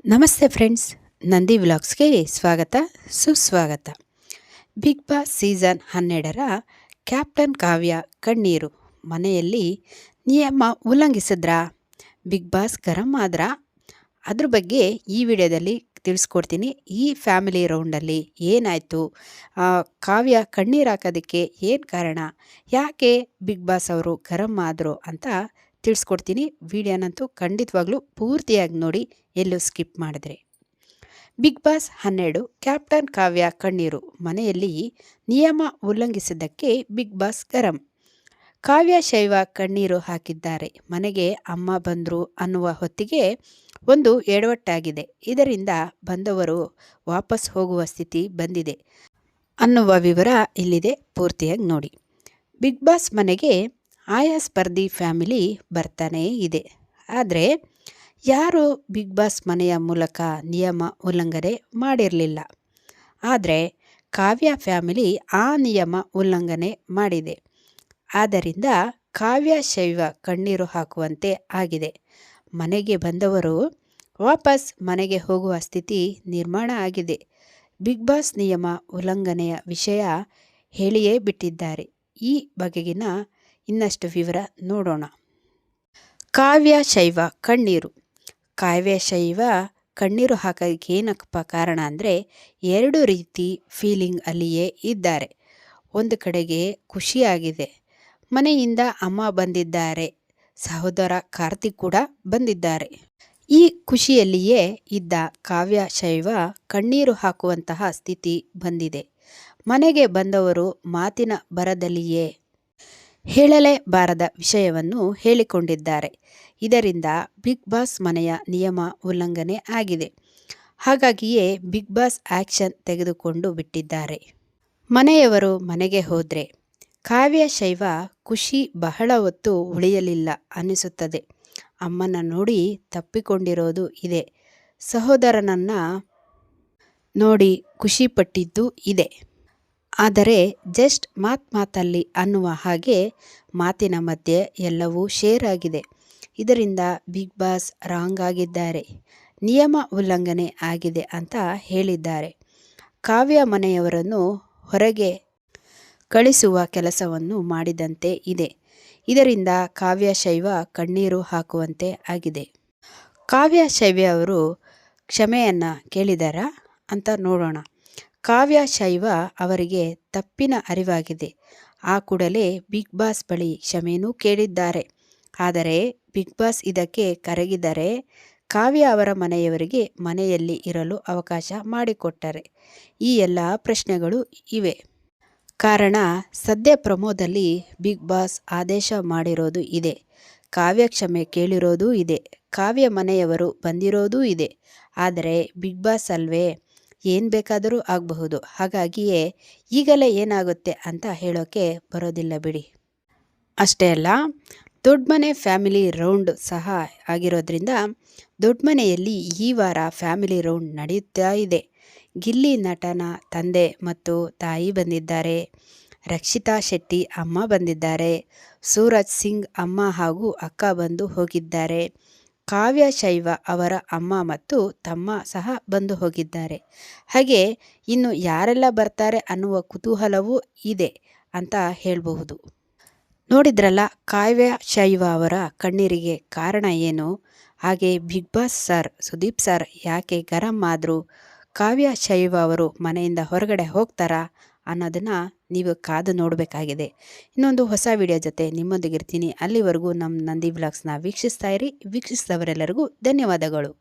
ನಮಸ್ತೆ ಫ್ರೆಂಡ್ಸ್, ನಂದಿ ವ್ಲಾಗ್ಸ್ಗೆ ಸ್ವಾಗತ ಸುಸ್ವಾಗತ. ಬಿಗ್ ಬಾಸ್ ಸೀಸನ್ 12ರ ಕ್ಯಾಪ್ಟನ್ ಕಾವ್ಯ ಕಣ್ಣೀರು. ಮನೆಯಲ್ಲಿ ನಿಯಮ ಉಲ್ಲಂಘಿಸಿದ್ರಾ? ಬಿಗ್ ಬಾಸ್ ಗರಂ ಆದ್ರ? ಅದ್ರ ಬಗ್ಗೆ ಈ ವಿಡಿಯೋದಲ್ಲಿ ತಿಳಿಸ್ಕೊಡ್ತೀನಿ. ಈ ಫ್ಯಾಮಿಲಿ ರೌಂಡಲ್ಲಿ ಏನಾಯಿತು, ಕಾವ್ಯ ಕಣ್ಣೀರು ಹಾಕೋದಕ್ಕೆ ಏನು ಕಾರಣ, ಯಾಕೆ ಬಿಗ್ ಬಾಸ್ ಅವರು ಗರಂ ಆದರು ಅಂತ ತಿಳಿಸ್ಕೊಡ್ತೀನಿ. ವಿಡಿಯೋನಂತೂ ಖಂಡಿತವಾಗ್ಲೂ ಪೂರ್ತಿಯಾಗಿ ನೋಡಿ, ಎಲ್ಲೂ ಸ್ಕಿಪ್ ಮಾಡಿದ್ರೆ. ಬಿಗ್ ಬಾಸ್ 12 ಕ್ಯಾಪ್ಟನ್ ಕಾವ್ಯ ಕಣ್ಣೀರು. ಮನೆಯಲ್ಲಿ ನಿಯಮ ಉಲ್ಲಂಘಿಸಿದ್ದಕ್ಕೆ ಬಿಗ್ ಬಾಸ್ ಗರಂ. ಕಾವ್ಯ ಶೈವ ಕಣ್ಣೀರು ಹಾಕಿದ್ದಾರೆ. ಮನೆಗೆ ಅಮ್ಮ ಬಂದರು ಅನ್ನುವ ಹೊತ್ತಿಗೆ ಒಂದು ಎಡವಟ್ಟಾಗಿದೆ. ಇದರಿಂದ ಬಂದವರು ವಾಪಸ್ ಹೋಗುವ ಸ್ಥಿತಿ ಬಂದಿದೆ ಅನ್ನುವ ವಿವರ ಇಲ್ಲಿದೆ, ಪೂರ್ತಿಯಾಗಿ ನೋಡಿ. ಬಿಗ್ ಬಾಸ್ ಮನೆಗೆ ಆಯಾ ಸ್ಪರ್ಧಿ ಫ್ಯಾಮಿಲಿ ಬರ್ತಾನೇ ಇದೆ. ಆದರೆ ಯಾರು ಬಿಗ್ ಬಾಸ್ ಮನೆಯ ಮೂಲಕ ನಿಯಮ ಉಲ್ಲಂಘನೆ ಮಾಡಿರಲಿಲ್ಲ. ಆದರೆ ಕಾವ್ಯ ಫ್ಯಾಮಿಲಿ ಆ ನಿಯಮ ಉಲ್ಲಂಘನೆ ಮಾಡಿದೆ. ಆದ್ದರಿಂದ ಕಾವ್ಯ ಶೈವ ಕಣ್ಣೀರು ಹಾಕುವಂತೆ ಆಗಿದೆ. ಮನೆಗೆ ಬಂದವರು ವಾಪಸ್ ಮನೆಗೆ ಹೋಗುವ ಸ್ಥಿತಿ ನಿರ್ಮಾಣ ಆಗಿದೆ. ಬಿಗ್ ಬಾಸ್ ನಿಯಮ ಉಲ್ಲಂಘನೆಯ ವಿಷಯ ಹೇಳಿಯೇ ಬಿಟ್ಟಿದ್ದಾರೆ. ಈ ಬಗೆಗಿನ ಇನ್ನಷ್ಟು ವಿವರ ನೋಡೋಣ. ಕಾವ್ಯ ಶೈವ ಕಣ್ಣೀರು. ಕಾವ್ಯ ಶೈವ ಕಣ್ಣೀರು ಹಾಕೋದಕ್ಕೆ ಏನಪ್ಪ ಕಾರಣ ಅಂದರೆ, ಎರಡು ರೀತಿ ಫೀಲಿಂಗ್ ಅಲ್ಲಿಯೇ ಇದ್ದಾರೆ. ಒಂದು ಕಡೆಗೆ ಖುಷಿಯಾಗಿದೆ, ಮನೆಯಿಂದ ಅಮ್ಮ ಬಂದಿದ್ದಾರೆ, ಸಹೋದರ ಕಾರ್ತಿಕ್ ಕೂಡ ಬಂದಿದ್ದಾರೆ. ಈ ಖುಷಿಯಲ್ಲಿಯೇ ಇದ್ದ ಕಾವ್ಯ ಶೈವ ಕಣ್ಣೀರು ಹಾಕುವಂತಹ ಸ್ಥಿತಿ ಬಂದಿದೆ. ಮನೆಗೆ ಬಂದವರು ಮಾತಿನ ಭರದಲ್ಲಿಯೇ ಹೇಳಲೇಬಾರದ ವಿಷಯವನ್ನು ಹೇಳಿಕೊಂಡಿದ್ದಾರೆ. ಇದರಿಂದ ಬಿಗ್ ಬಾಸ್ ಮನೆಯ ನಿಯಮ ಉಲ್ಲಂಘನೆ ಆಗಿದೆ. ಹಾಗಾಗಿಯೇ ಬಿಗ್ ಬಾಸ್ ಆ್ಯಕ್ಷನ್ ತೆಗೆದುಕೊಂಡು ಬಿಟ್ಟಿದ್ದಾರೆ. ಮನೆಯವರು ಮನೆಗೆ ಹೋದರೆ ಕಾವ್ಯ ಶೈವ ಖುಷಿ ಬಹಳ ಹೊತ್ತು ಉಳಿಯಲಿಲ್ಲ ಅನ್ನಿಸುತ್ತದೆ. ಅಮ್ಮನ ನೋಡಿ ತಪ್ಪಿಕೊಂಡಿರೋದು ಇದೆ, ಸಹೋದರನನ್ನು ನೋಡಿ ಖುಷಿಪಟ್ಟಿದ್ದು ಇದೆ. ಆದರೆ ಜಸ್ಟ್ ಮಾತಲ್ಲಿ ಅನ್ನುವ ಹಾಗೆ ಮಾತಿನ ಮಧ್ಯೆ ಎಲ್ಲವೂ ಶೇರ್ ಆಗಿದೆ. ಇದರಿಂದ ಬಿಗ್ ಬಾಸ್ ರಾಂಗ್ ಆಗಿದ್ದಾರೆ, ನಿಯಮ ಉಲ್ಲಂಘನೆ ಆಗಿದೆ ಅಂತ ಹೇಳಿದ್ದಾರೆ. ಕಾವ್ಯ ಮನೆಯವರನ್ನು ಹೊರಗೆ ಕಳಿಸುವ ಕೆಲಸವನ್ನು ಮಾಡಿದಂತೆ ಇದೆ. ಇದರಿಂದ ಕಾವ್ಯ ಶೈವ ಕಣ್ಣೀರು ಹಾಕುವಂತೆ ಆಗಿದೆ. ಕಾವ್ಯ ಶೈವ ಅವರು ಕ್ಷಮೆಯನ್ನು ಕೇಳಿದಾರಾ ಅಂತ ನೋಡೋಣ. ಕಾವ್ಯ ಶೈವ ಅವರಿಗೆ ತಪ್ಪಿನ ಅರಿವಾಗಿದೆ. ಆ ಕೂಡಲೇ ಬಿಗ್ ಬಾಸ್ ಬಳಿ ಕ್ಷಮೆಯೂ ಕೇಳಿದ್ದಾರೆ. ಆದರೆ ಬಿಗ್ ಬಾಸ್ ಇದಕ್ಕೆ ಕರಗಿದರೆ ಕಾವ್ಯ ಅವರ ಮನೆಯವರಿಗೆ ಮನೆಯಲ್ಲಿ ಇರಲು ಅವಕಾಶ ಮಾಡಿಕೊಟ್ಟರೆ ಈ ಎಲ್ಲ ಪ್ರಶ್ನೆಗಳು ಇವೆ. ಕಾರಣ ಸದ್ಯ ಪ್ರಮೋದಲ್ಲಿ ಬಿಗ್ ಬಾಸ್ ಆದೇಶ ಮಾಡಿರೋದು ಇದೆ, ಕಾವ್ಯ ಕ್ಷಮೆ ಕೇಳಿರೋದು ಇದೆ, ಕಾವ್ಯ ಮನೆಯವರು ಬಂದಿರೋದೂ ಇದೆ. ಆದರೆ ಬಿಗ್ ಬಾಸ್ ಅಲ್ವೇ, ಏನು ಬೇಕಾದರೂ ಆಗಬಹುದು. ಹಾಗಾಗಿಯೇ ಈಗಲೇ ಏನಾಗುತ್ತೆ ಅಂತ ಹೇಳೋಕ್ಕೆ ಬರೋದಿಲ್ಲ ಬಿಡಿ. ಅಷ್ಟೇ ಅಲ್ಲ, ದೊಡ್ಡ ಮನೆ ಫ್ಯಾಮಿಲಿ ರೌಂಡ್ ಸಹ ಆಗಿರೋದ್ರಿಂದ ದೊಡ್ಡ ಮನೆಯಲ್ಲಿ ಈ ವಾರ ಫ್ಯಾಮಿಲಿ ರೌಂಡ್ ನಡೆಯುತ್ತಾ ಇದೆ. ಗಿಲ್ಲಿ ನಟನ ತಂದೆ ಮತ್ತು ತಾಯಿ ಬಂದಿದ್ದಾರೆ. ರಕ್ಷಿತಾ ಶೆಟ್ಟಿ ಅಮ್ಮ ಬಂದಿದ್ದಾರೆ. ಸೂರಜ್ ಸಿಂಗ್ ಅಮ್ಮ ಹಾಗೂ ಅಕ್ಕ ಬಂದು ಹೋಗಿದ್ದಾರೆ. ಕಾವ್ಯ ಶೈವ ಅವರ ಅಮ್ಮ ಮತ್ತು ತಮ್ಮ ಸಹ ಬಂದು ಹೋಗಿದ್ದಾರೆ. ಹಾಗೆ ಇನ್ನು ಯಾರೆಲ್ಲ ಬರ್ತಾರೆ ಅನ್ನುವ ಕುತೂಹಲವೂ ಇದೆ ಅಂತ ಹೇಳಬಹುದು. ನೋಡಿದ್ರಲ್ಲ ಕಾವ್ಯ ಶೈವ ಅವರ ಕಣ್ಣೀರಿಗೆ ಕಾರಣ ಏನು? ಹಾಗೆ Bigg Boss sir Sudeep sir ಯಾಕೆ ಗರಂ ಆದರು? ಕಾವ್ಯ ಶೈವ ಅವರು ಮನೆಯಿಂದ ಹೊರಗಡೆ ಹೋಗ್ತಾರಾ ಅನ್ನೋದನ್ನು ನೀವು ಕಾದು ನೋಡಬೇಕಾಗಿದೆ. ಇನ್ನೊಂದು ಹೊಸ ವಿಡಿಯೋ ಜೊತೆ ನಿಮ್ಮೊಂದಿಗಿರ್ತೀನಿ. ಅಲ್ಲಿವರೆಗೂ ನಮ್ಮ ನಂದಿ ವ್ಲಾಗ್ಸ್ನ ವೀಕ್ಷಿಸ್ತಾ ಇರಿ. ವೀಕ್ಷಿಸಿದವರೆಲ್ಲರಿಗೂ ಧನ್ಯವಾದಗಳು.